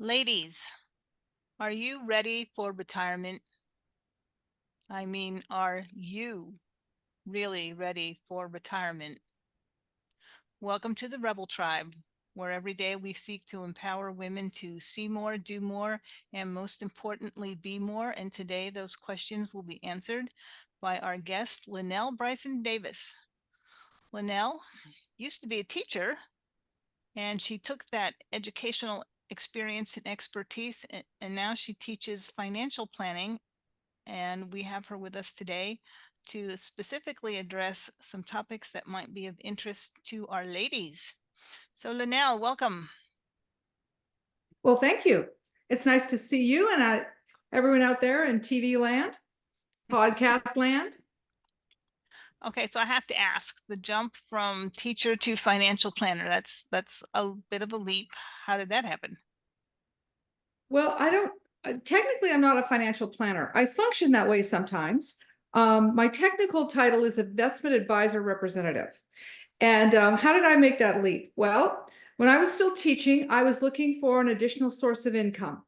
Ladies, are you ready for retirement? I mean, are you really ready for retirement? Welcome to the Rebel Tribe, where every day we seek to empower women to see more, do more, and most importantly, be more. And today, those questions will be answered by our guest, Lynnel Bryson-Davis. Lynnel used to be a teacher, and she took that educational experience and expertise, and now she teaches financial planning. And we have her with us today to specifically address some topics that might be of interest to our ladies. So Lynnel, welcome. Well, thank you. It's nice to see you and everyone out there in TV land, podcast land. Okay, so I have to ask, the jump from teacher to financial planner, that's a bit of a leap. How did that happen? Well, I don't, technically, I'm not a financial planner. I function that way sometimes. My technical title is investment advisor representative. And how did I make that leap? Well, when I was still teaching, I was looking for an additional source of income.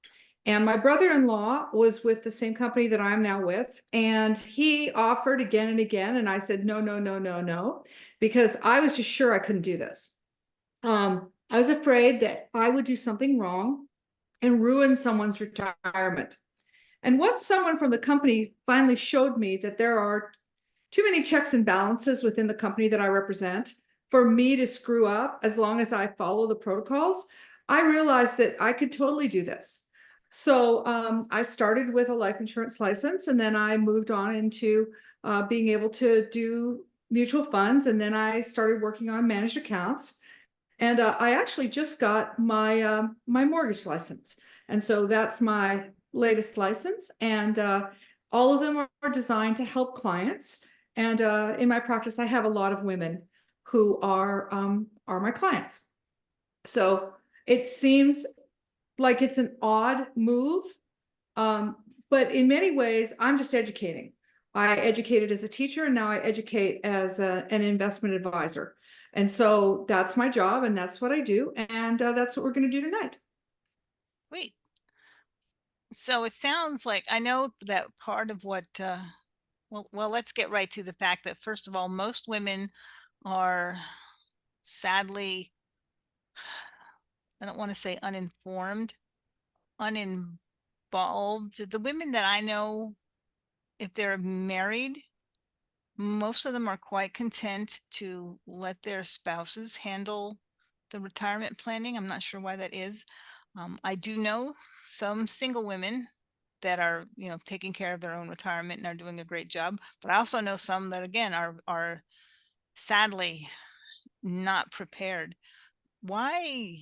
And my brother-in-law was with the same company that I'm now with, and he offered again and again. And I said, no, no, no, no, no, because I was just sure I couldn't do this. I was afraid that I would do something wrong and ruin someone's retirement. And once someone from the company finally showed me that there are too many checks and balances within the company that I represent for me to screw up as long as I follow the protocols, I realized that I could totally do this. So I started with a life insurance license, and then I moved on into being able to do mutual funds, and then I started working on managed accounts. And I actually just got my mortgage license, and so that's my latest license. And all of them are designed to help clients. And in my practice, I have a lot of women who are my clients. So it seems like it's an odd move, but in many ways, I'm just educating. I educated as a teacher, and now I educate as an investment advisor. And so that's my job, and that's what I do, and that's what we're going to do tonight. Wait, so it sounds like, I know that part of what well, let's get right to the fact that, first of all, most women are sadly, I don't want to say uninformed, uninvolved. The women that I know, if they're married, most of them are quite content to let their spouses handle the retirement planning. I'm not sure why that is. I do know some single women that are, taking care of their own retirement and are doing a great job. But I also know some that, again, are sadly not prepared. Why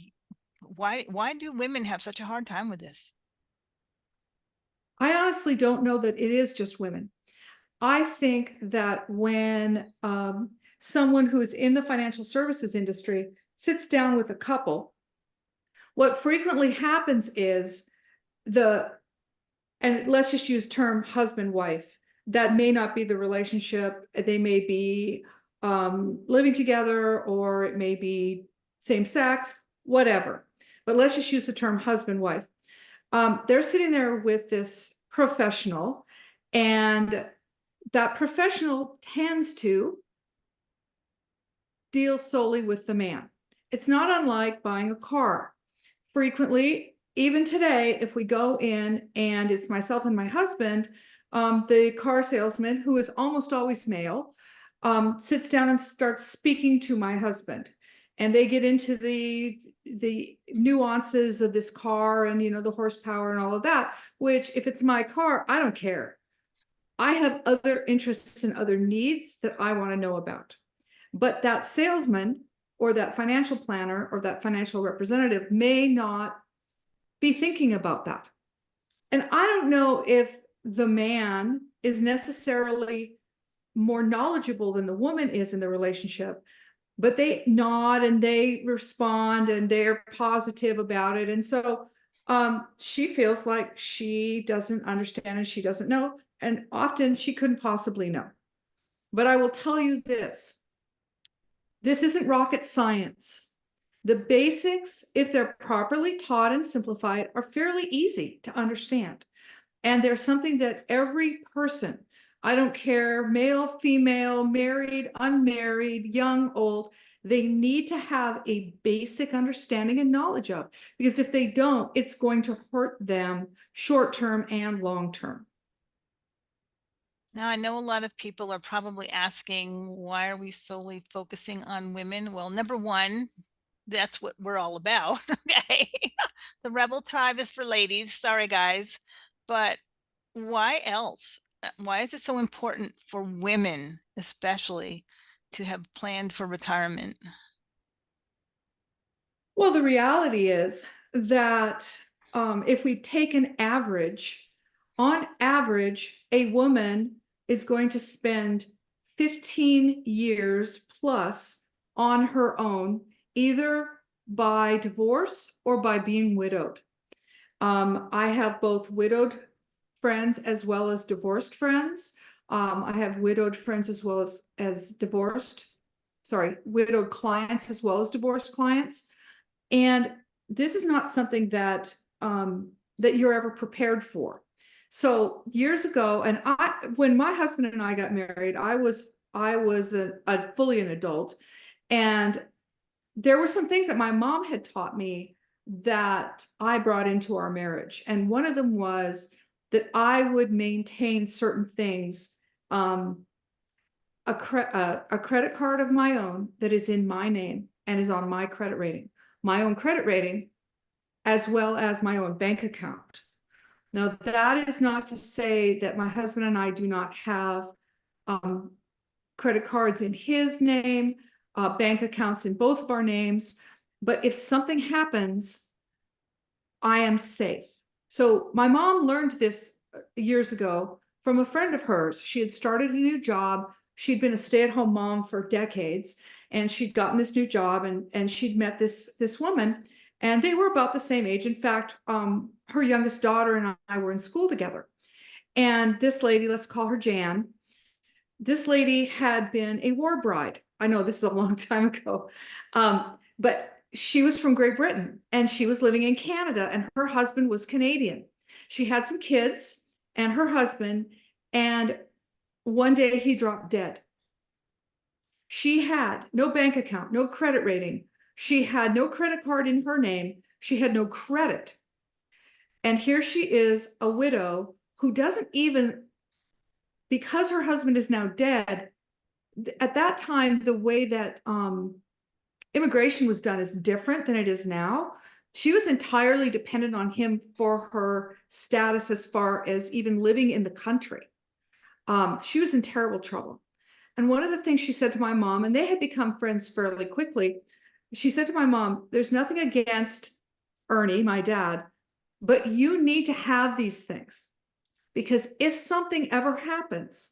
why do women have such a hard time with this? I honestly don't know that it is just women. I think that when someone who's in the financial services industry sits down with a couple, what frequently happens is and let's just use term husband wife. That may not be the relationship. They may be living together, or it may be same sex, whatever. But let's just use the term husband wife. They're sitting there with this professional, and that professional tends to deal solely with the man. It's not unlike buying a car. Frequently, even today, if we go in and it's myself and my husband, the car salesman, who is almost always male, sits down and starts speaking to my husband. And they get into the nuances of this car, and the horsepower and all of that, which, if it's my car, I don't care. I have other interests and other needs that I want to know about. But that salesman or that financial planner or that financial representative may not be thinking about that. And I don't know if the man is necessarily more knowledgeable than the woman is in the relationship, but they nod and they respond and they're positive about it. And so she feels like she doesn't understand and she doesn't know. And often she couldn't possibly know. But I will tell you this isn't rocket science. The basics, if they're properly taught and simplified, are fairly easy to understand. And there's something that every person, I don't care, male, female, married, unmarried, young, old, they need to have a basic understanding and knowledge of, because if they don't, it's going to hurt them short term and long term. Now, I know a lot of people are probably asking, why are we solely focusing on women? Well, number one, that's what we're all about. Okay. The rebel tribe is for ladies. Sorry, guys. But why else? Why is it so important for women, especially, to have planned for retirement? Well, the reality is that if we take an average, on average, a woman is going to spend 15 years plus on her own, either by divorce or by being widowed. I have both widowed friends as well as divorced friends. I have widowed friends as well as divorced, sorry, widowed clients as well as divorced clients. And this is not something that that you're ever prepared for. So years ago, and when my husband and I got married, I was a fully an adult, and there were some things that my mom had taught me that I brought into our marriage. And one of them was that I would maintain certain things, a credit card of my own that is in my name and is on my credit rating, my own credit rating, as well as my own bank account. Now, that is not to say that my husband and I do not have um, credit cards in his name, bank accounts in both of our names. But if something happens, I am safe. So my mom learned this years ago from a friend of hers. She had started a new job. She'd been a stay-at-home mom for decades, and she'd gotten this new job, and she'd met this woman, and they were about the same age. In fact, her youngest daughter and I were in school together. And this lady, let's call her Jan, this lady had been a war bride. I know this is a long time ago, but she was from Great Britain and she was living in Canada, and her husband was Canadian. She had some kids and her husband, and one day he dropped dead. She had no bank account, no credit rating. She had no credit card in her name. She had no credit. And here she is, a widow who doesn't even, because her husband is now dead, at that time, the way that immigration was done is different than it is now. She was entirely dependent on him for her status as far as even living in the country. She was in terrible trouble. And one of the things she said to my mom, and they had become friends fairly quickly, she said to my mom, there's nothing against Ernie, my dad, but you need to have these things, because if something ever happens,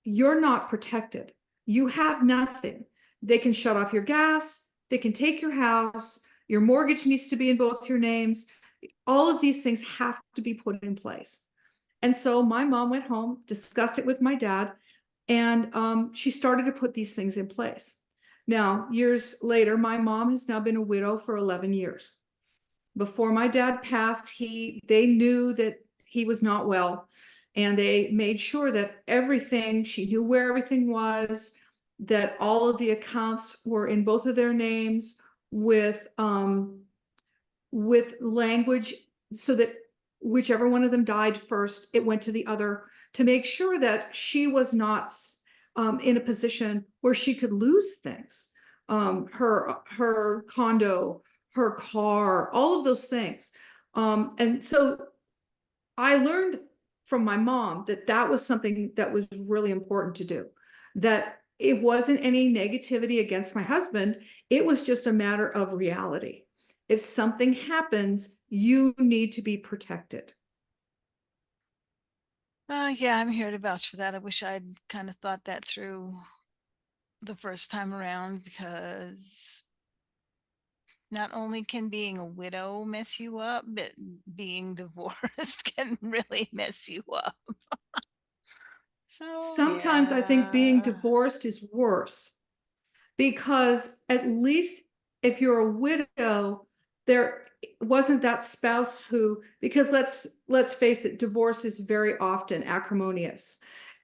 you're not protected. You have nothing. They can shut off your gas. They can take your house. Your mortgage needs to be in both your names. All of these things have to be put in place. And so my mom went home, discussed it with my dad, and she started to put these things in place. Now, years later, my mom has now been a widow for 11 years. Before my dad passed, they knew that he was not well, and they made sure that everything, she knew where everything was, that all of the accounts were in both of their names with language, so that whichever one of them died first, it went to the other, to make sure that she was not in a position where she could lose things, her condo, her car, all of those things. And so I learned from my mom that that was something that was really important to do, that it wasn't any negativity against my husband. It was just a matter of reality. If something happens, you need to be protected. Yeah, I'm here to vouch for that. I wish I'd kind of thought that through the first time around, because not only can being a widow mess you up, but being divorced can really mess you up. So, Sometimes I think being yeah. divorced is worse, because at least if you're a widow, there wasn't that spouse who, because let's face it, divorce is very often acrimonious.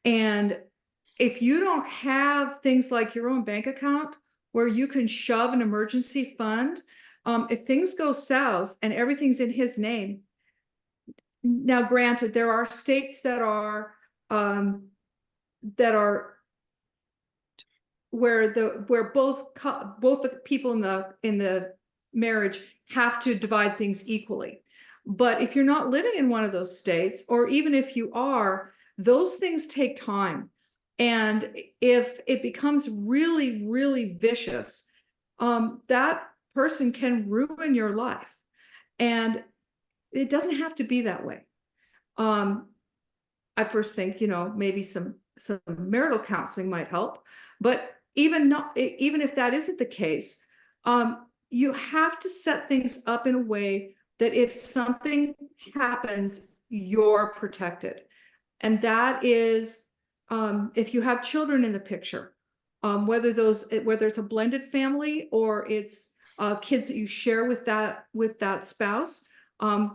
And if you don't have things like your own bank account where you can shove an emergency fund, if things go south and everything's in his name, now granted, there are states um, that are where both the people in the marriage have to divide things equally. But if you're not living in one of those states, or even if you are, those things take time. And if it becomes really, really vicious, that person can ruin your life. And it doesn't have to be that way. Um, I first think, maybe some marital counseling might help, but even if that isn't the case, you have to set things up in a way that if something happens, you're protected. And that is, if you have children in the picture, whether it's a blended family or it's kids that you share with that spouse,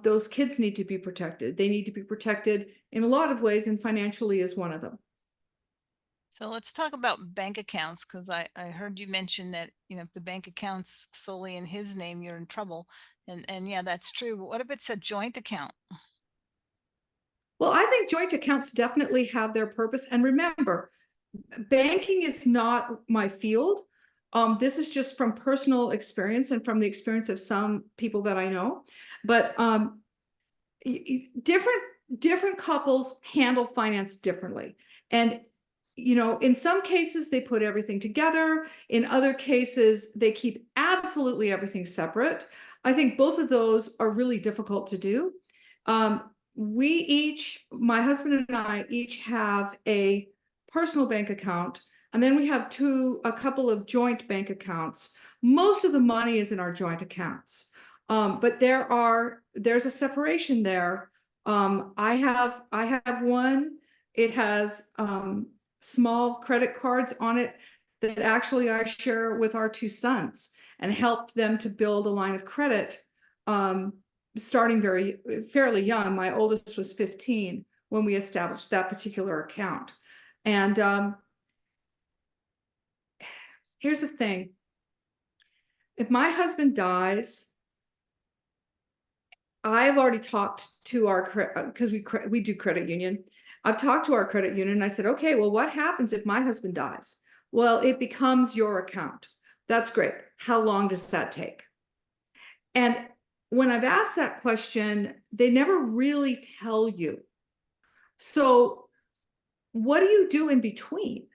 those kids need to be protected. They need to be protected in a lot of ways, and financially is one of them. So let's talk about bank accounts, because I heard you mention that, if the bank account's solely in his name, you're in trouble. And yeah, that's true. But what if it's a joint account? Well, I think joint accounts definitely have their purpose. And remember, banking is not my field. This is just from personal experience and from the experience of some people that I know. But different different couples handle finance differently. And in some cases they put everything together, in other cases they keep absolutely everything separate. I think both of those are really difficult to do. My husband and I each have a personal bank account, and then we have a couple of joint bank accounts. Most of the money is in our joint accounts. But there's a separation there. I have one. It has small credit cards on it that actually I share with our two sons, and helped them to build a line of credit, starting fairly young. My oldest was 15 when we established that particular account. And here's the thing: if my husband dies, I've already talked to because we do credit union. I've talked to our credit union and I said, okay, well, what happens if my husband dies? Well, it becomes your account. That's great. How long does that take? And when I've asked that question, they never really tell you. So what do you do in between?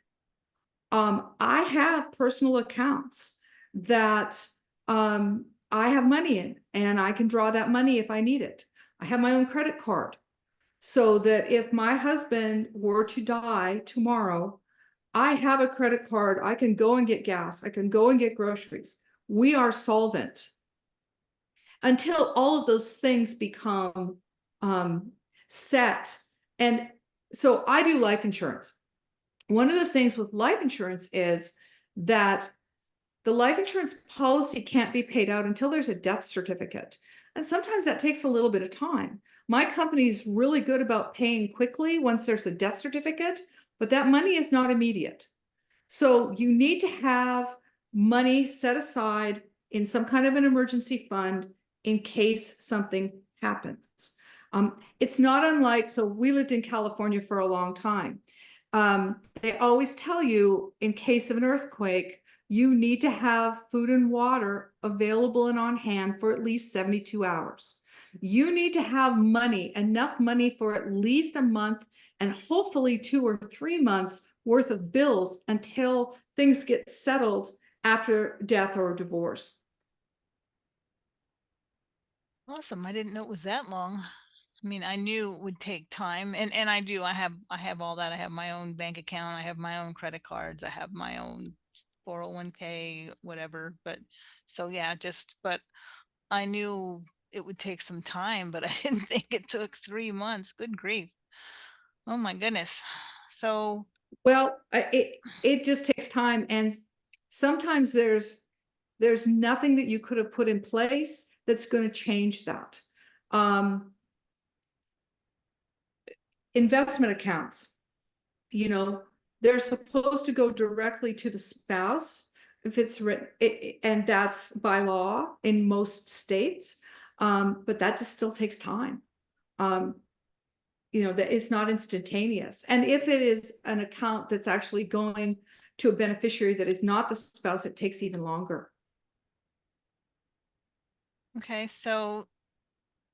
I have personal accounts that I have money in, and I can draw that money if I need it. I have my own credit card, so that if my husband were to die tomorrow, I have a credit card. I can go and get gas. I can go and get groceries. We are solvent until all of those things become set. And so I do life insurance. One of the things with life insurance is that the life insurance policy can't be paid out until there's a death certificate. And sometimes that takes a little bit of time. My company is really good about paying quickly once there's a death certificate, but that money is not immediate. So you need to have money set aside in some kind of an emergency fund in case something happens. It's not unlike, so we lived in California for a long time. They always tell you, in case of an earthquake, you need to have food and water available and on hand for at least 72 hours. You need to have money, enough money for at least a month, and hopefully 2 or 3 months worth of bills until things get settled after death or divorce. Awesome. I didn't know it was that long. I mean, I knew it would take time, and I have all that. I have my own bank account, I have my own credit cards, I have my own 401k, whatever. But so yeah, but I knew it would take some time, but I didn't think it took 3 months. Good grief. Oh my goodness. So Well, it just takes time, and sometimes There's nothing that you could have put in place that's going to change that. Investment accounts, they're supposed to go directly to the spouse if it's written, and that's by law in most states. But that just still takes time. That it's not instantaneous. And if it is an account that's actually going to a beneficiary that is not the spouse, it takes even longer. Okay, so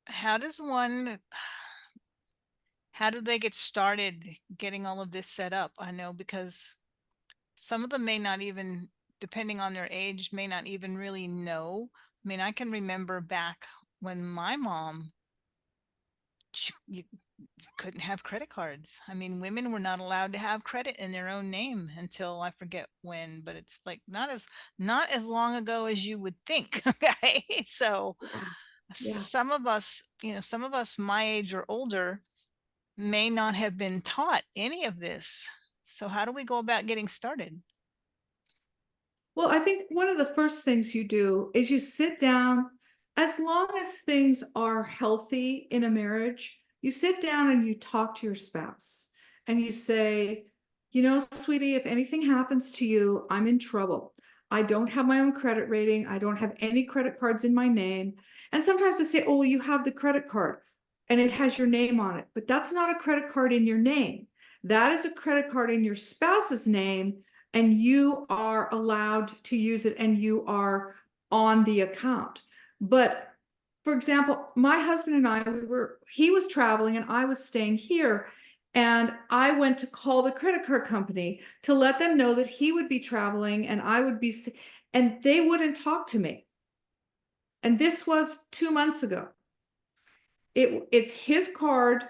how do they get started getting all of this set up? I know because some of them may not even, depending on their age, may not even really know. I mean, I can remember back when my mom, you couldn't have credit cards. I mean, women were not allowed to have credit in their own name until I forget when, but it's like not as long ago as you would think. Okay. So Yeah. some of us, my age or older, may not have been taught any of this. So how do we go about getting started? Well, I think one of the first things you do is you sit down, as long as things are healthy in a marriage, you sit down and you talk to your spouse and you say, sweetie, if anything happens to you, I'm in trouble. I don't have my own credit rating. I don't have any credit cards in my name. And sometimes they say, oh, you have the credit card and it has your name on it, but that's not a credit card in your name. That is a credit card in your spouse's name, and you are allowed to use it and you are on the account. But for example, my husband and I, he was traveling and I was staying here. And I went to call the credit card company to let them know that he would be traveling and I would be, and they wouldn't talk to me. And this was 2 months ago. It's his card,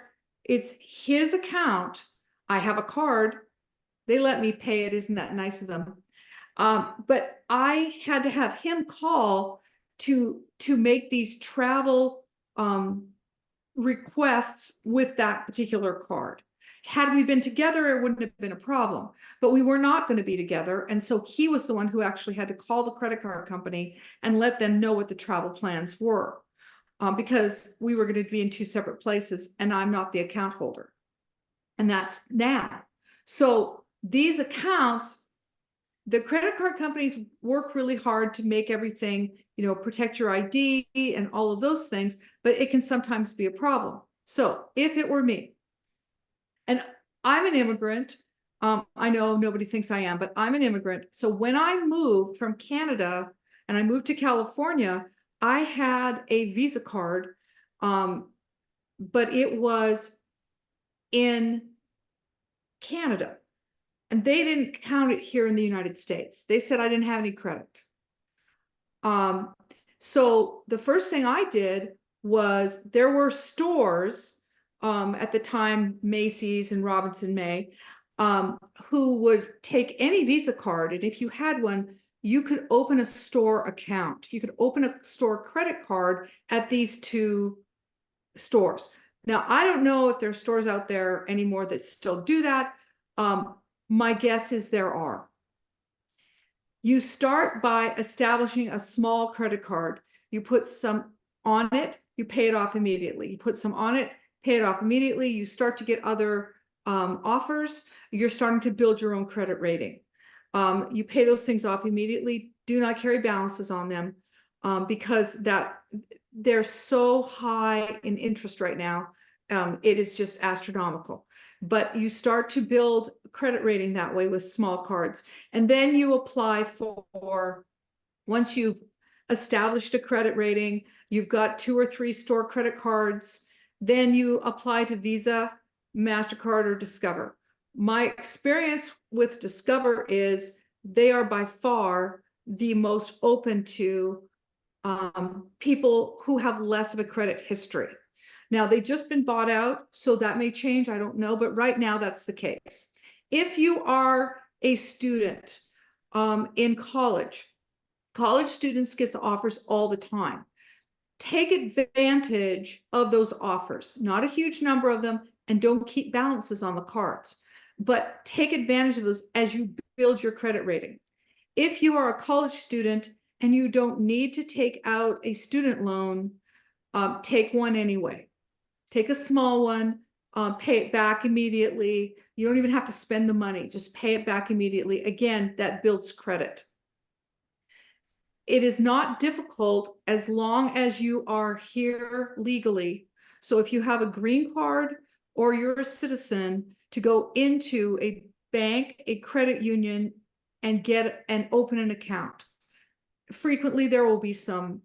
it's his account. I have a card. They let me pay it. Isn't that nice of them? But I had to have him call to make these travel requests with that particular card. Had we been together, it wouldn't have been a problem, but we were not going to be together. And so he was the one who actually had to call the credit card company and let them know what the travel plans were, because we were going to be in two separate places and I'm not the account holder. And that's now. So these accounts, the credit card companies work really hard to make everything, protect your ID and all of those things, but it can sometimes be a problem. So if it were me, and I'm an immigrant, I know nobody thinks I am, but I'm an immigrant. So when I moved from Canada and I moved to California, I had a Visa card, but it was in Canada. And they didn't count it here in the United States. They said I didn't have any credit. So the first thing I did was, there were stores at the time, Macy's and Robinson May, who would take any Visa card, and if you had one, you could open a store account. You could open a store credit card at these two stores. Now, I don't know if there are stores out there anymore that still do that. My guess is there are. You start by establishing a small credit card. You put some on it, you pay it off immediately. You put some on it, pay it off immediately. You start to get other offers. You're starting to build your own credit rating. You pay those things off immediately. Do not carry balances on them, because they're so high in interest right now. It is just astronomical. But you start to build credit rating that way with small cards. And then you apply for, once you've established a credit rating, you've got 2 or 3 store credit cards, then you apply to Visa, MasterCard, or Discover. My experience with Discover is they are by far the most open to people who have less of a credit history. Now, they've just been bought out, so that may change. I don't know, but right now that's the case. If you are a student in college students get offers all the time. Take advantage of those offers, not a huge number of them, and don't keep balances on the cards, but take advantage of those as you build your credit rating. If you are a college student and you don't need to take out a student loan, take one anyway. Take a small one, pay it back immediately. You don't even have to spend the money, just pay it back immediately. Again, that builds credit. It is not difficult as long as you are here legally. So if you have a green card or you're a citizen, to go into a bank, a credit union, and get and open an account. Frequently, there will be some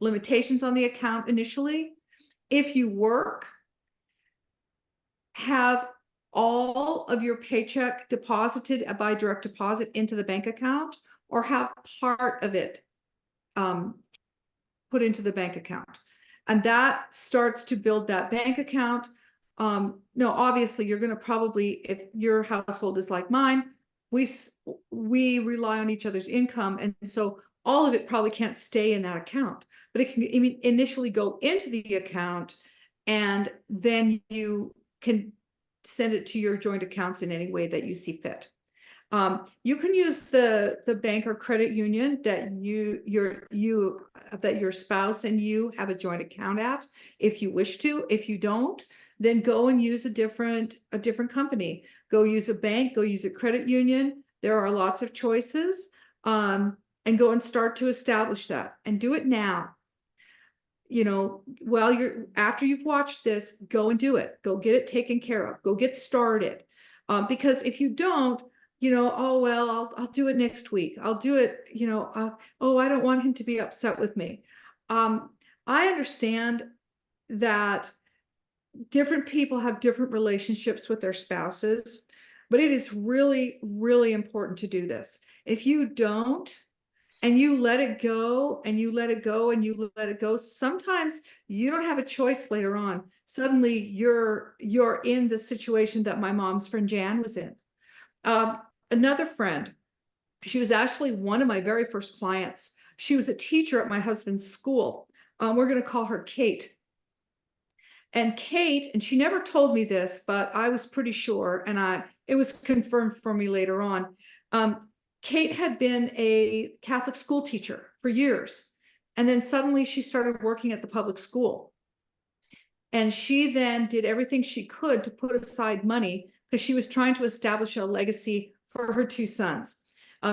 limitations on the account initially. If you work, have all of your paycheck deposited by direct deposit into the bank account, or have part of it put into the bank account. And that starts to build that bank account. No, obviously you're going to probably, if your household is like mine, we rely on each other's income. And so all of it probably can't stay in that account, but it can initially go into the account, and then you can send it to your joint accounts in any way that you see fit. You can use the bank or credit union that that your spouse and you have a joint account at, if you wish to. If you don't, then go and use a different company. Go use a bank, go use a credit union. There are lots of choices. And go and start to establish that, and do it now. While after you've watched this, go and do it. Go get it taken care of. Go get started. Because if you don't, oh, well, I'll do it next week. I'll do it, oh, I don't want him to be upset with me. I understand that different people have different relationships with their spouses, but it is really, really important to do this. If you don't, and you let it go, and you let it go, and you let it go, sometimes you don't have a choice later on. Suddenly you're in the situation that my mom's friend Jan was in. Another friend, she was actually one of my very first clients. She was a teacher at my husband's school. We're going to call her Kate. And Kate, and she never told me this, but I was pretty sure, and it was confirmed for me later on. Kate had been a Catholic school teacher for years, and then suddenly she started working at the public school. And she then did everything she could to put aside money, because she was trying to establish a legacy for her two sons.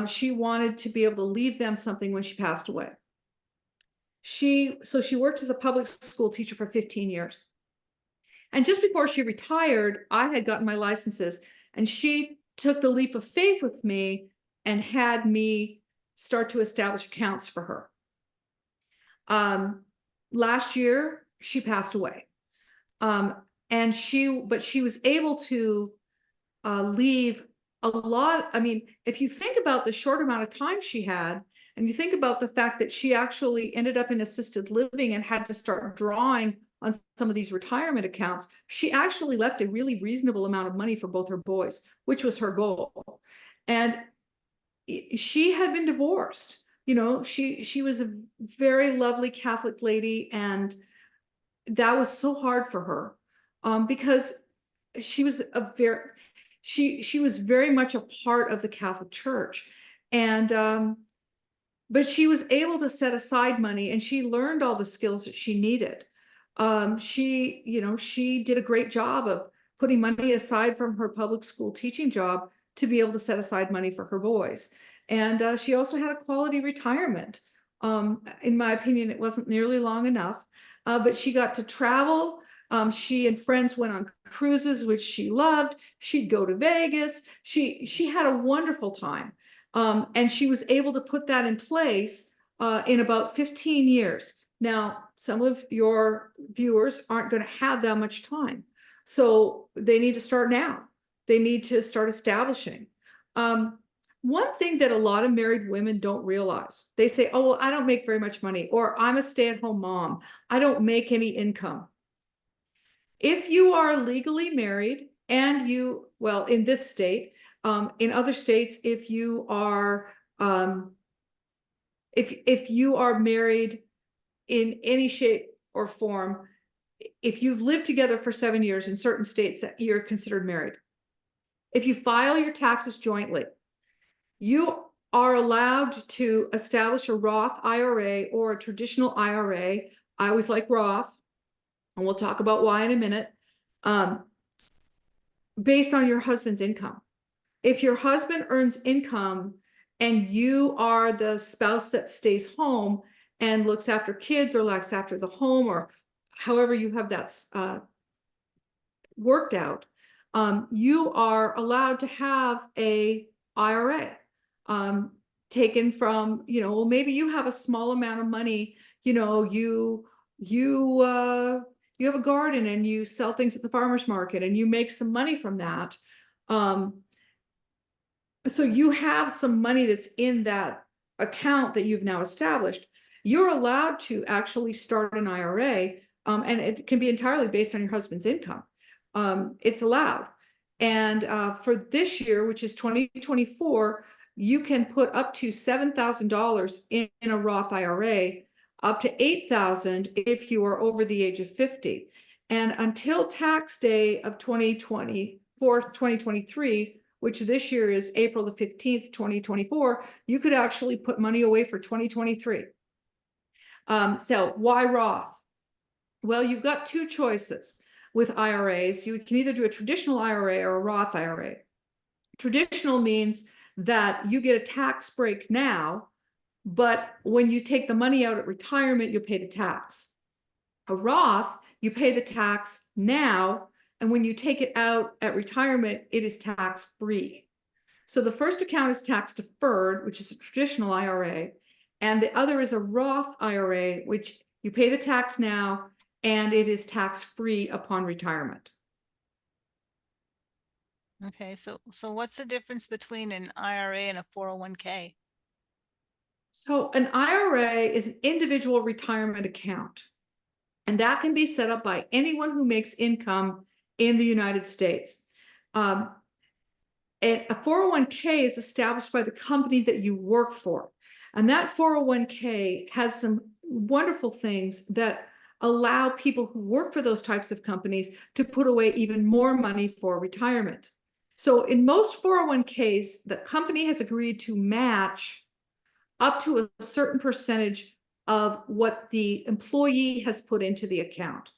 She wanted to be able to leave them something when she passed away. So she worked as a public school teacher for 15 years. And just before she retired, I had gotten my licenses, and she took the leap of faith with me and had me start to establish accounts for her. Last year, she passed away. But she was able to leave a lot. I mean, if you think about the short amount of time she had, and you think about the fact that she actually ended up in assisted living and had to start drawing on some of these retirement accounts, she actually left a really reasonable amount of money for both her boys, which was her goal. And she had been divorced. She was a very lovely Catholic lady, and that was so hard for her, because she was she was very much a part of the Catholic Church. And but she was able to set aside money, and she learned all the skills that she needed. She did a great job of putting money aside from her public school teaching job to be able to set aside money for her boys. And she also had a quality retirement. In my opinion, it wasn't nearly long enough, but she got to travel. She and friends went on cruises, which she loved. She'd go to Vegas. She had a wonderful time. And she was able to put that in place in about 15 years. Now, some of your viewers aren't going to have that much time, so they need to start now. They need to start establishing. One thing that a lot of married women don't realize, they say, oh, well, I don't make very much money, or I'm a stay-at-home mom. I don't make any income. If you are legally married and well, in this state, in other states, if you are married in any shape or form, if you've lived together for 7 years, in certain states, that you're considered married. If you file your taxes jointly, you are allowed to establish a Roth IRA or a traditional IRA. I always like Roth, and we'll talk about why in a minute, um, based on your husband's income. If your husband earns income and you are the spouse that stays home and looks after kids or looks after the home, or however you have that worked out, you are allowed to have a IRA, taken from, well, maybe you have a small amount of money, you have a garden and you sell things at the farmer's market and you make some money from that. Um, so you have some money that's in that account that you've now established. You're allowed to actually start an IRA, and it can be entirely based on your husband's income. It's allowed. And for this year, which is 2024, you can put up to $7,000 in a Roth IRA, up to $8,000 if you are over the age of 50. And until tax day of 2024, 2023, which this year is April the 15th, 2024, you could actually put money away for 2023. So why Roth? Well, you've got two choices with IRAs. You can either do a traditional IRA or a Roth IRA. Traditional means that you get a tax break now, but when you take the money out at retirement, you'll pay the tax. A Roth, you pay the tax now, and when you take it out at retirement, it is tax free. So the first account is tax deferred, which is a traditional IRA, and the other is a Roth IRA, which you pay the tax now and it is tax free upon retirement. Okay, so what's the difference between an IRA and a 401k? So an IRA is an individual retirement account, and that can be set up by anyone who makes income in the United States. Um, a 401k is established by the company that you work for. And that 401k has some wonderful things that allow people who work for those types of companies to put away even more money for retirement. So in most 401ks, the company has agreed to match up to a certain percentage of what the employee has put into the account.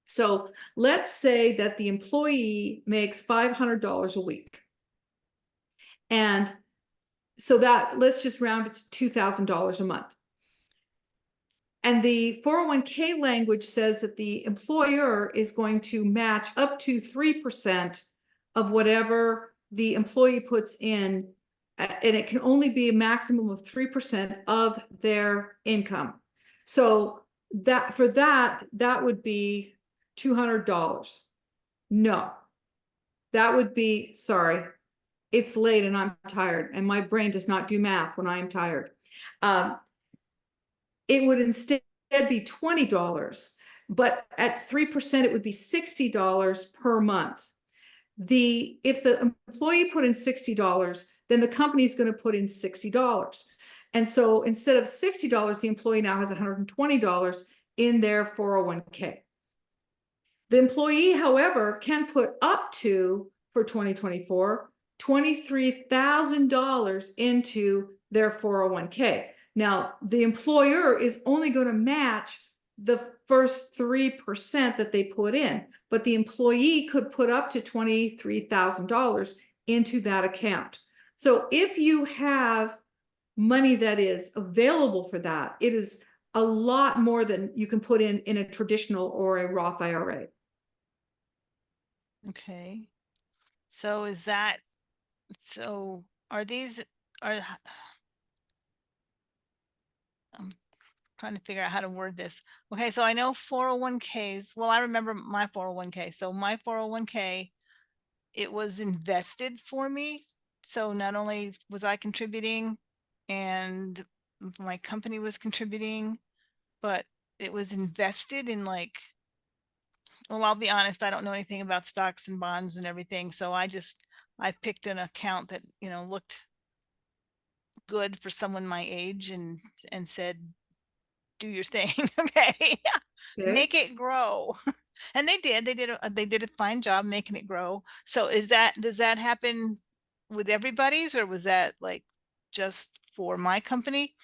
So let's say that the employee makes $500 a week. And so that, let's just round it to $2,000 a month. And the 401k language says that the employer is going to match up to 3% of whatever the employee puts in, and it can only be a maximum of 3% of their income. So that would be $200. No, that would be, sorry, it's late and I'm tired, and my brain does not do math when I am tired. It would instead be $20, but at 3%, it would be $60 per month. If the employee put in $60, then the company is going to put in $60. And so instead of $60, the employee now has $120 in their 401k. The employee, however, can put up to, for 2024, $23,000 into their 401k. Now, the employer is only going to match the first 3% that they put in, but the employee could put up to $23,000 into that account. So if you have money that is available for that, it is a lot more than you can put in a traditional or a Roth IRA. Okay. So is that, so are these, are, I'm trying to figure out how to word this. Okay, so I know 401ks. Well, I remember my 401k. So my 401k, it was invested for me. So not only was I contributing and my company was contributing, but it was invested in, like, well, I'll be honest, I don't know anything about stocks and bonds and everything. So I picked an account that, looked good for someone my age, and said, do your thing. Okay. Okay. Make it grow. And they did a fine job making it grow. So does that happen with everybody's, or was that like just for my company?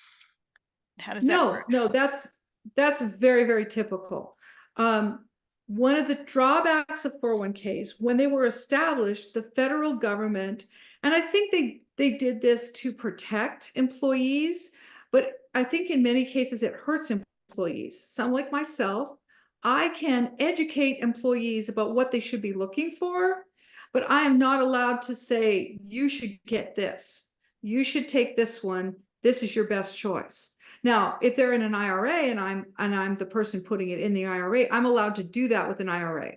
How does that No, work? no, that's very, very typical. One of the drawbacks of 401ks, when they were established, the federal government, and I think they did this to protect employees, but I think in many cases it hurts employees. Some like myself, I can educate employees about what they should be looking for, but I am not allowed to say, you should get this. You should take this one. This is your best choice. Now, if they're in an IRA and I'm the person putting it in the IRA, I'm allowed to do that with an IRA.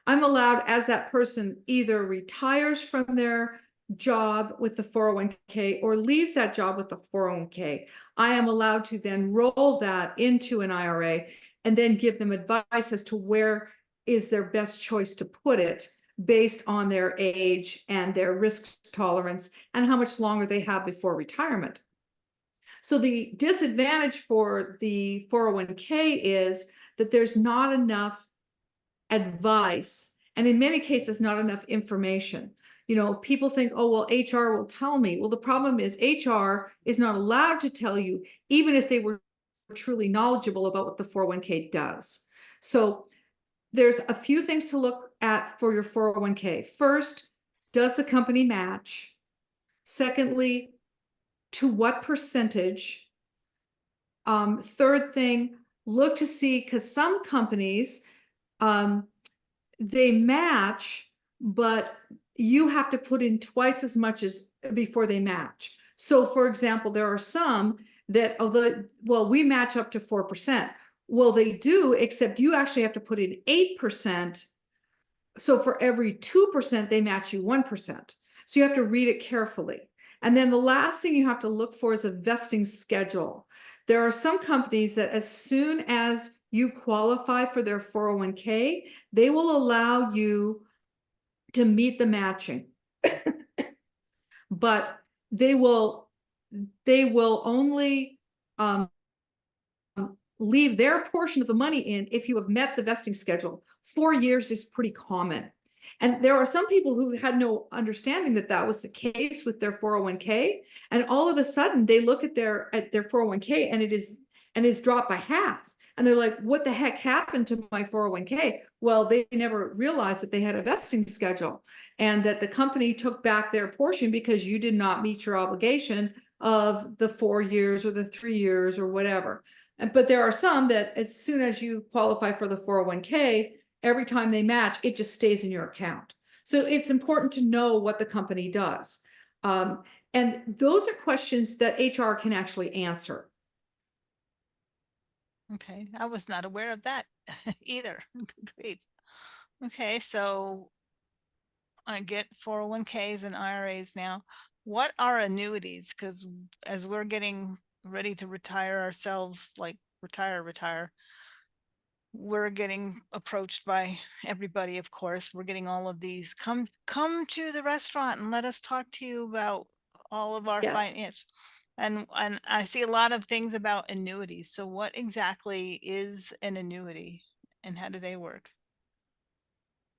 I'm allowed, as that person either retires from their job with the 401k or leaves that job with the 401k, I am allowed to then roll that into an IRA and then give them advice as to where is their best choice to put it based on their age and their risk tolerance and how much longer they have before retirement. So the disadvantage for the 401k is that there's not enough advice, and in many cases, not enough information. You know, people think, oh, well, HR will tell me. Well, the problem is HR is not allowed to tell you, even if they were truly knowledgeable about what the 401k does. So there's a few things to look at for your 401k. First, does the company match? Secondly, to what percentage? Third thing, look to see, because some companies, um, they match, but you have to put in twice as much as before they match. So for example, there are some that, although, well, we match up to 4%. Well, they do, except you actually have to put in 8%. So for every 2%, they match you 1%. So you have to read it carefully. And then the last thing you have to look for is a vesting schedule. There are some companies that as soon as you qualify for their 401k, they will allow you to meet the matching. But they will only leave their portion of the money in if you have met the vesting schedule. 4 years is pretty common. And there are some people who had no understanding that that was the case with their 401k. And all of a sudden they look at their 401k and it is dropped by half. And they're like, what the heck happened to my 401k? Well, they never realized that they had a vesting schedule and that the company took back their portion because you did not meet your obligation of the 4 years or the 3 years or whatever. But there are some that as soon as you qualify for the 401k, every time they match, it just stays in your account. So it's important to know what the company does. And those are questions that HR can actually answer. Okay, I was not aware of that either. Great. Okay, so I get 401ks and IRAs now. What are annuities? Because as we're getting ready to retire ourselves, like retire, we're getting approached by everybody, of course. We're getting all of these, come to the restaurant and let us talk to you about all of our Yes. finance. And I see a lot of things about annuities. So what exactly is an annuity and how do they work?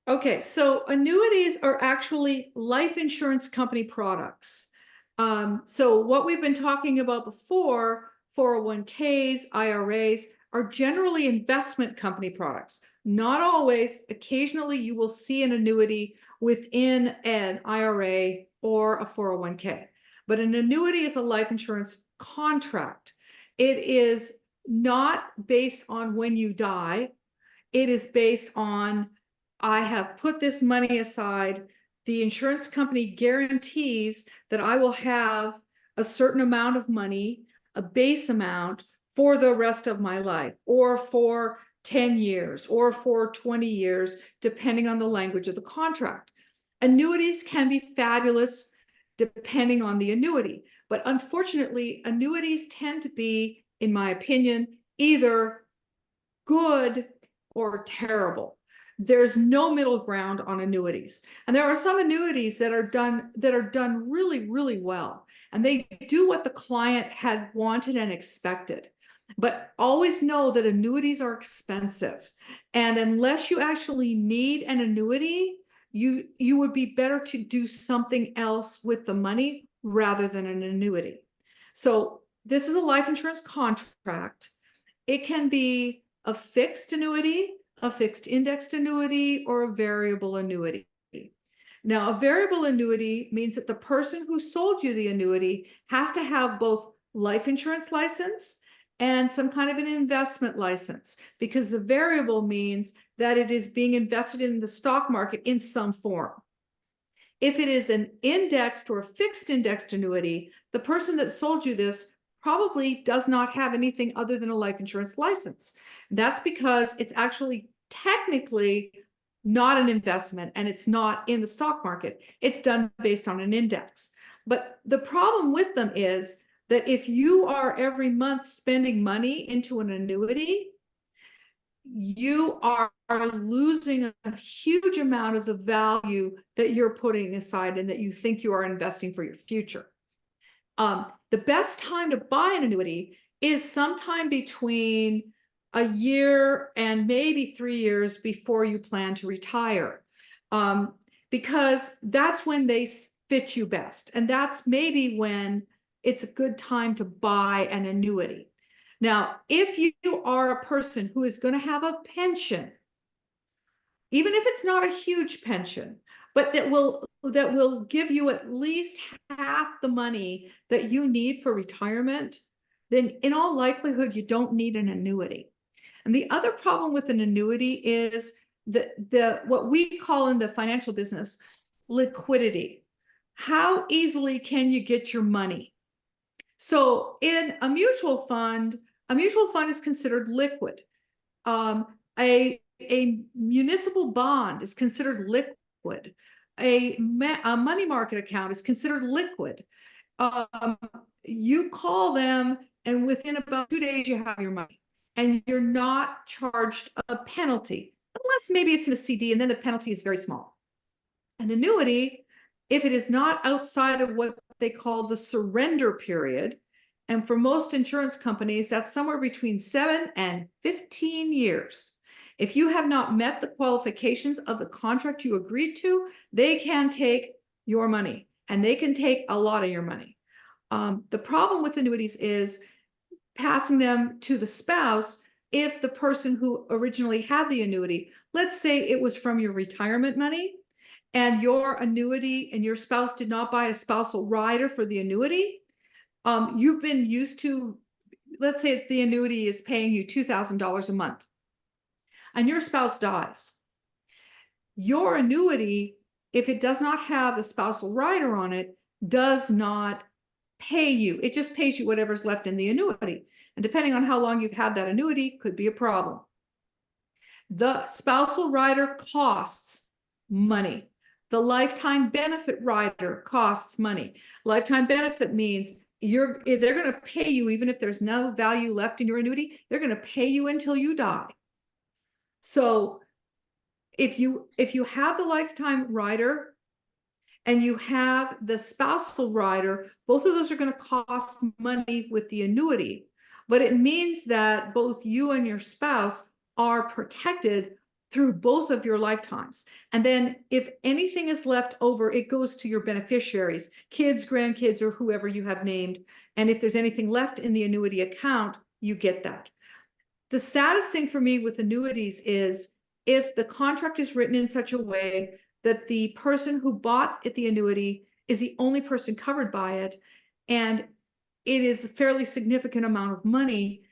Okay, so annuities are actually life insurance company products. So what we've been talking about before, 401ks, IRAs, are generally investment company products. Not always. Occasionally, you will see an annuity within an IRA or a 401k. But an annuity is a life insurance contract. It is not based on when you die. It is based on, I have put this money aside. The insurance company guarantees that I will have a certain amount of money, a base amount, for the rest of my life, or for 10 years, or for 20 years, depending on the language of the contract. Annuities can be fabulous depending on the annuity, but unfortunately, annuities tend to be, in my opinion, either good or terrible. There's no middle ground on annuities. And there are some annuities that are done really, really well. And they do what the client had wanted and expected. But always know that annuities are expensive. And unless you actually need an annuity, you would be better to do something else with the money rather than an annuity. So this is a life insurance contract. It can be a fixed annuity, a fixed indexed annuity, or a variable annuity. Now, a variable annuity means that the person who sold you the annuity has to have both life insurance license and some kind of an investment license, because the variable means that it is being invested in the stock market in some form. If it is an indexed or fixed indexed annuity, the person that sold you this probably does not have anything other than a life insurance license. That's because it's actually technically not an investment and it's not in the stock market. It's done based on an index. But the problem with them is that if you are every month spending money into an annuity, you are losing a huge amount of the value that you're putting aside and that you think you are investing for your future. The best time to buy an annuity is sometime between a year and maybe 3 years before you plan to retire, because that's when they fit you best. And that's maybe when it's a good time to buy an annuity. Now, if you are a person who is going to have a pension, even if it's not a huge pension, but that will give you at least half the money that you need for retirement, then in all likelihood, you don't need an annuity. And the other problem with an annuity is the what we call in the financial business liquidity. How easily can you get your money? So in a mutual fund is considered liquid. A municipal bond is considered liquid. A money market account is considered liquid. Um, you call them, and within about 2 days, you have your money, and you're not charged a penalty, unless maybe it's in a CD, and then the penalty is very small. An annuity, if it is not outside of what they call the surrender period, and for most insurance companies, that's somewhere between 7 and 15 years. If you have not met the qualifications of the contract you agreed to, they can take your money, and they can take a lot of your money. The problem with annuities is passing them to the spouse. If the person who originally had the annuity, let's say it was from your retirement money, and your annuity and your spouse did not buy a spousal rider for the annuity, you've been used to, let's say the annuity is paying you $2,000 a month, and your spouse dies. Your annuity, if it does not have a spousal rider on it, does not pay you. It just pays you whatever's left in the annuity. And depending on how long you've had that annuity, could be a problem. The spousal rider costs money. The lifetime benefit rider costs money. Lifetime benefit means they're going to pay you even if there's no value left in your annuity. They're going to pay you until you die. So if you have the lifetime rider and you have the spousal rider, both of those are going to cost money with the annuity. But it means that both you and your spouse are protected through both of your lifetimes. And then if anything is left over, it goes to your beneficiaries, kids, grandkids, or whoever you have named. And if there's anything left in the annuity account, you get that. The saddest thing for me with annuities is if the contract is written in such a way that the person who bought the annuity is the only person covered by it, and it is a fairly significant amount of money,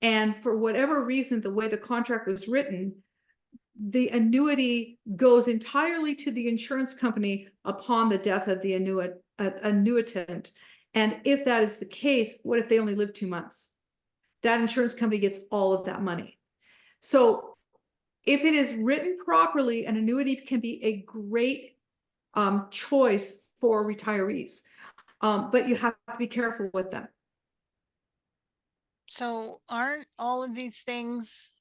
and for whatever reason, the way the contract was written, the annuity goes entirely to the insurance company upon the death of the annuitant. And if that is the case, what if they only live 2 months? That insurance company gets all of that money. So if it is written properly, an annuity can be a great choice for retirees, but you have to be careful with them. So aren't all of these things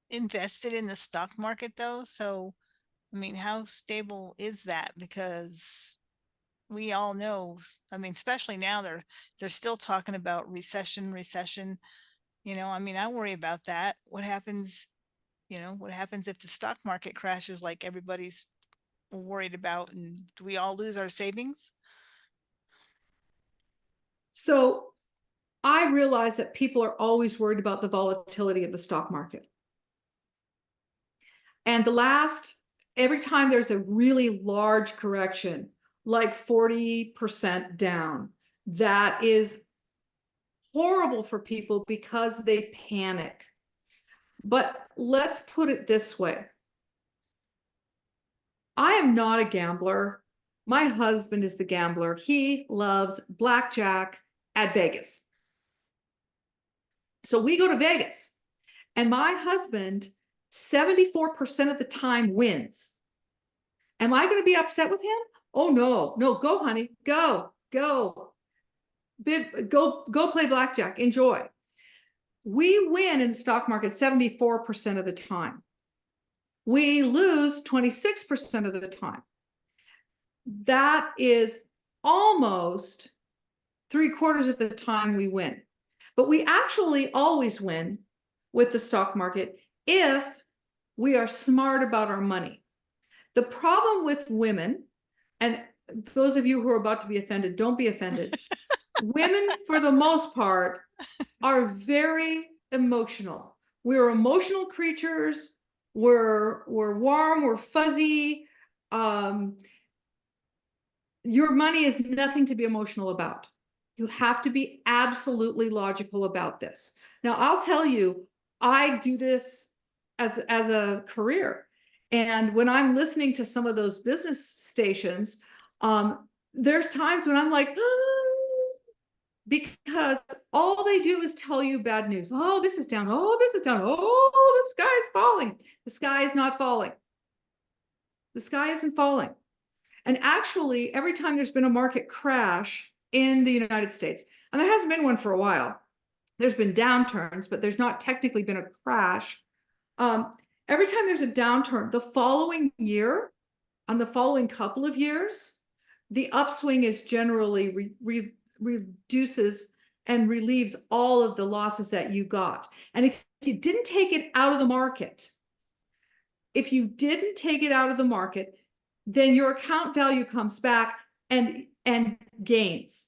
invested in the stock market though? So, I mean, how stable is that? Because we all know, I mean, especially now they're still talking about recession. I mean, I worry about that. What happens if the stock market crashes like everybody's worried about, and do we all lose our savings? So I realize that people are always worried about the volatility of the stock market. And every time there's a really large correction, like 40% down, that is horrible for people because they panic. But let's put it this way. I am not a gambler. My husband is the gambler. He loves blackjack at Vegas. So we go to Vegas, and my husband 74% of the time wins. Am I going to be upset with him? Oh no, no, go honey, go, go. Go play blackjack, enjoy. We win in the stock market 74% of the time. We lose 26% of the time. That is almost 3/4 of the time we win. But we actually always win with the stock market if we are smart about our money. The problem with women, and those of you who are about to be offended, don't be offended. Women, for the most part, are very emotional. We're emotional creatures. We're warm, we're fuzzy. Your money is nothing to be emotional about. You have to be absolutely logical about this. Now, I'll tell you, I do this as a career. And when I'm listening to some of those business stations, there's times when I'm like, because all they do is tell you bad news. Oh, this is down. Oh, this is down. Oh, the sky is falling. The sky is not falling. The sky isn't falling. And actually, every time there's been a market crash in the United States, and there hasn't been one for a while, there's been downturns, but there's not technically been a crash. Every time there's a downturn, the following year, on the following couple of years, the upswing is generally reduces and relieves all of the losses that you got. And if you didn't take it out of the market, then your account value comes back and gains.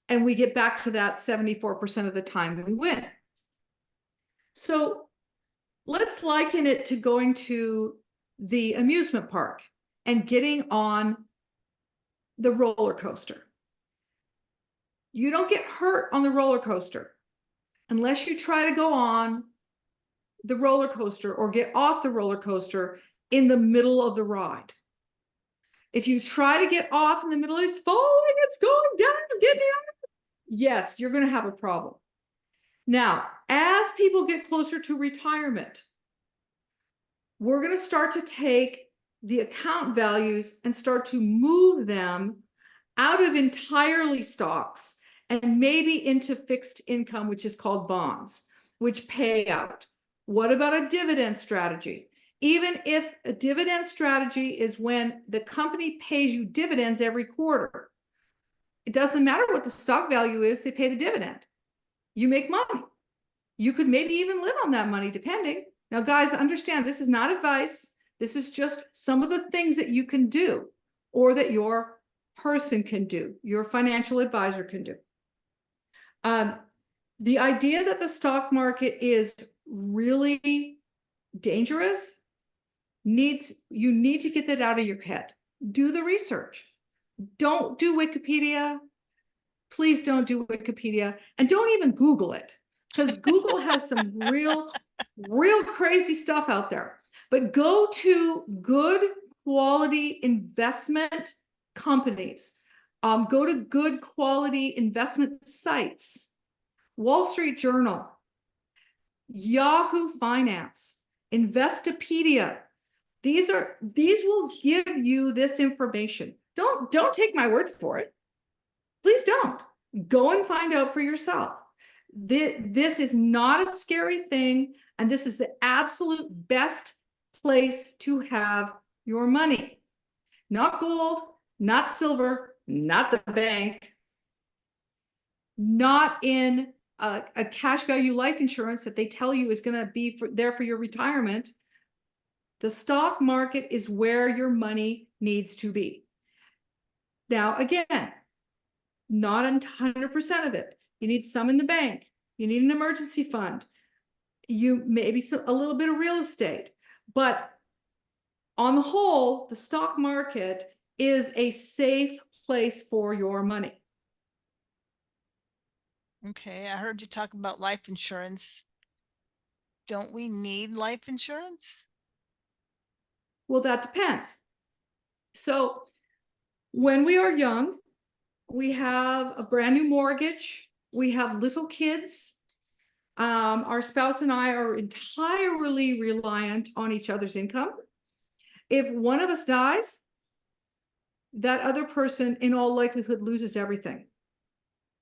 And we get back to that 74% of the time we win. So let's liken it to going to the amusement park and getting on the roller coaster. You don't get hurt on the roller coaster unless you try to go on the roller coaster or get off the roller coaster in the middle of the ride. If you try to get off in the middle, it's falling, it's going down, get me out. Yes, you're going to have a problem. Now, as people get closer to retirement, we're going to start to take the account values and start to move them out of entirely stocks and maybe into fixed income, which is called bonds, which pay out. What about a dividend strategy? Even if a dividend strategy is when the company pays you dividends every quarter, it doesn't matter what the stock value is, they pay the dividend. You make money. You could maybe even live on that money, depending. Now, guys, understand this is not advice. This is just some of the things that you can do or that your person can do, your financial advisor can do. The idea that the stock market is really dangerous you need to get that out of your head. Do the research. Don't do Wikipedia. Please don't do Wikipedia, and don't even Google it, because Google has some real crazy stuff out there. But go to good quality investment companies. Go to good quality investment sites. Wall Street Journal, Yahoo Finance, Investopedia. These will give you this information. Don't take my word for it. Please don't. Go and find out for yourself. This is not a scary thing, and this is the absolute best place to have your money. Not gold, not silver, not the bank, not in a cash value life insurance that they tell you is going to be there for your retirement. The stock market is where your money needs to be. Now, again, not 100% of it. You need some in the bank. You need an emergency fund. You maybe a little bit of real estate, but on the whole, the stock market is a safe place for your money. Okay, I heard you talk about life insurance. Don't we need life insurance? Well, that depends. So when we are young, we have a brand new mortgage, we have little kids. Our spouse and I are entirely reliant on each other's income. If one of us dies, that other person in all likelihood loses everything.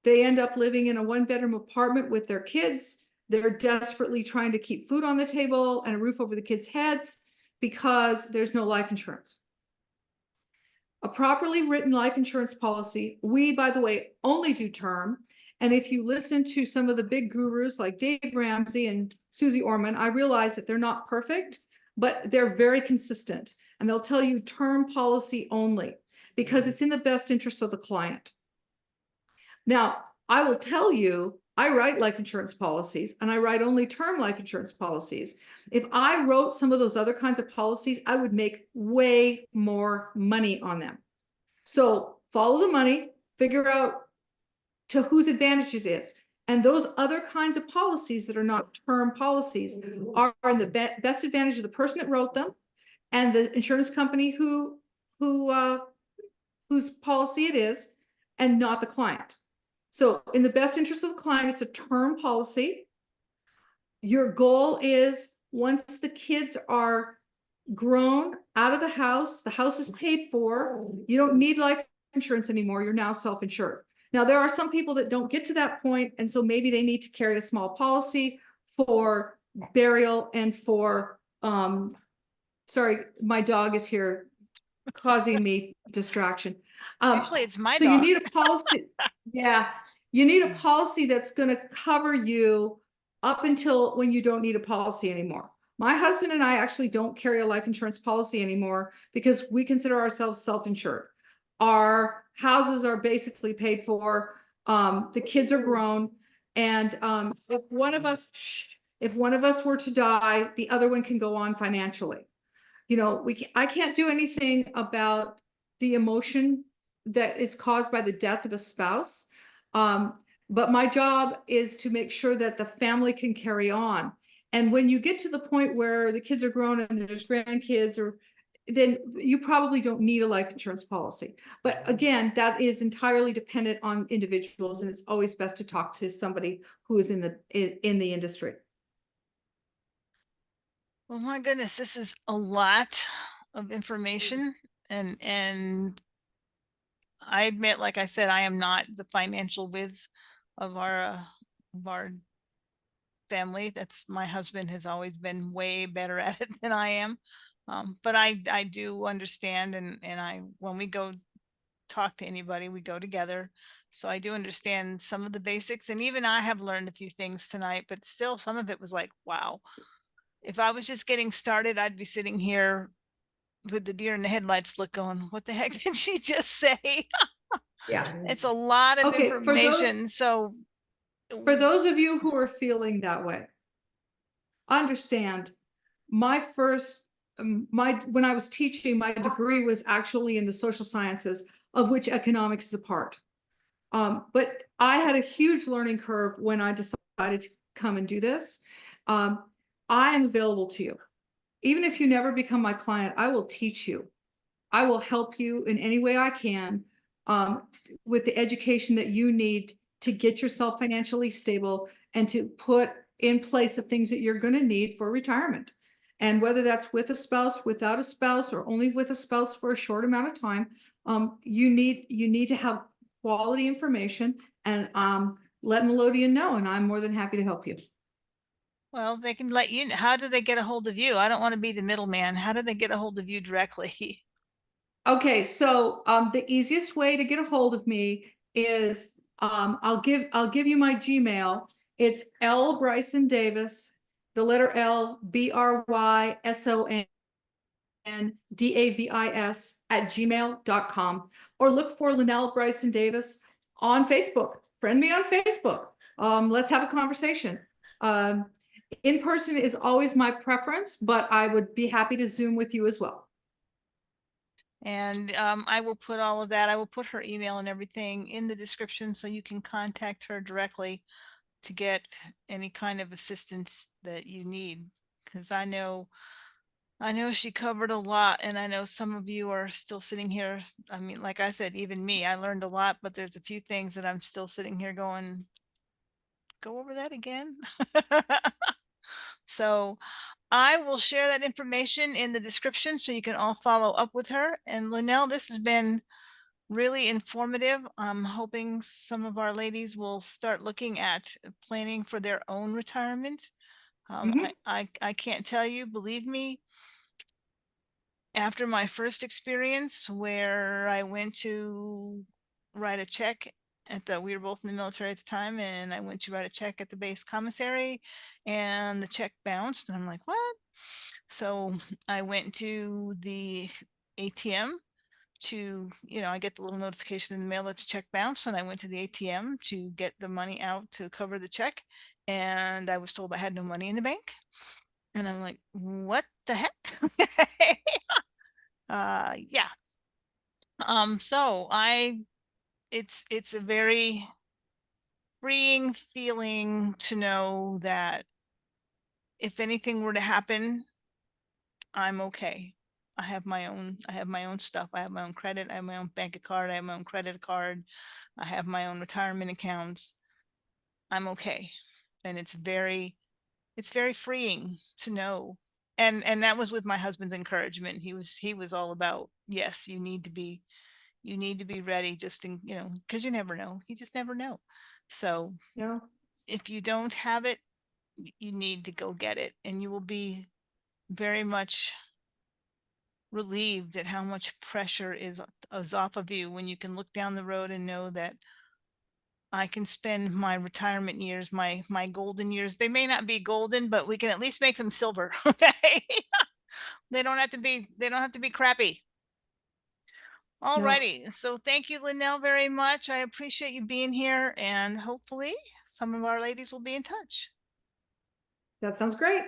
They end up living in a one-bedroom apartment with their kids. They're desperately trying to keep food on the table and a roof over the kids' heads because there's no life insurance. A properly written life insurance policy, we, by the way, only do term. And if you listen to some of the big gurus like Dave Ramsey and Susie Orman, I realize that they're not perfect, but they're very consistent. And they'll tell you term policy only because it's in the best interest of the client. Now, I will tell you, I write life insurance policies and I write only term life insurance policies. If I wrote some of those other kinds of policies, I would make way more money on them. So follow the money, figure out to whose advantage it is. And those other kinds of policies that are not term policies are in the best advantage of the person that wrote them and the insurance company whose policy it is, and not the client. So in the best interest of the client, it's a term policy. Your goal is once the kids are grown out of the house is paid for, you don't need life insurance anymore, you're now self-insured. Now, there are some people that don't get to that point, and so maybe they need to carry a small policy for burial and for, sorry, my dog is here causing me distraction. Usually it's my So you dog. need a policy. Yeah, you need a policy that's going to cover you up until when you don't need a policy anymore. My husband and I actually don't carry a life insurance policy anymore because we consider ourselves self-insured. Our houses are basically paid for. The kids are grown, and if one of us were to die, the other one can go on financially. You know, I can't do anything about the emotion that is caused by the death of a spouse. But my job is to make sure that the family can carry on. And when you get to the point where the kids are grown and there's grandkids, or then you probably don't need a life insurance policy. But again, that is entirely dependent on individuals, and it's always best to talk to somebody who is in the industry. Oh my goodness, this is a lot of information, and I admit, like I said, I am not the financial whiz of our family. That's my husband has always been way better at it than I am. But I do understand, and I when we go talk to anybody, we go together. So I do understand some of the basics, and even I have learned a few things tonight, but still some of it was like, wow. If I was just getting started, I'd be sitting here with the deer in the headlights look going, what the heck did she just say? Yeah. It's a lot of Okay, information. So for those of you who are feeling that way, understand my first when I was teaching, my degree was actually in the social sciences, of which economics is a part. But I had a huge learning curve when I decided to come and do this. I am available to you. Even if you never become my client, I will teach you. I will help you in any way I can with the education that you need to get yourself financially stable and to put in place the things that you're going to need for retirement. And whether that's with a spouse, without a spouse, or only with a spouse for a short amount of time, you need to have quality information, and let Melodian know, and I'm more than happy to help you. well, they can let you. How do they get a hold of you? I don't want to be the middleman. How do they get a hold of you directly? Okay, so the easiest way to get a hold of me is I'll give you my Gmail. It's L Bryson Davis, the letter L BRYSONDAVIS @gmail.com, or look for Lynnel Bryson Davis On Facebook. Friend me on Facebook. Let's have a conversation. Um, in person is always my preference, but I would be happy to Zoom with you as well. And I will put all of that. I will put her email and everything in the description so you can contact her directly to get any kind of assistance that you need. Because I know she covered a lot, and I know some of you are still sitting here. I mean, like I said, even me, I learned a lot, but there's a few things that I'm still sitting here going, go over that again. So I will share that information in the description so you can all follow up with her. And Lynnel, this has been really informative. I'm hoping some of our ladies will start looking at planning for their own retirement. Mhm. I can't tell you, believe me, after my first experience where I went to write a check we were both in the military at the time, and I went to write a check at the base commissary and the check bounced, and I'm like, what? So I went to the ATM to, I get the little notification in the mail that the check bounced, and I went to the ATM to get the money out to cover the check, and I was told I had no money in the bank. And I'm like, what the heck? Yeah. So it's a very freeing feeling to know that if anything were to happen, I'm okay. I have my own stuff. I have my own credit. I have my own bank card. I have my own credit card. I have my own retirement accounts. I'm okay. And it's very freeing to know. And that was with my husband's encouragement. He was all about, yes, you need to be ready just in, because you never know. You just never know. So Yeah. if you don't have it, you need to go get it, and you will be very much relieved at how much pressure is off of you when you can look down the road and know that I can spend my retirement years, my golden years. They may not be golden, but we can at least make them silver. Okay. They don't have to be crappy. All Yeah. righty. So thank you, Lynnell, very much. I appreciate you being here, and hopefully some of our ladies will be in touch. That sounds great.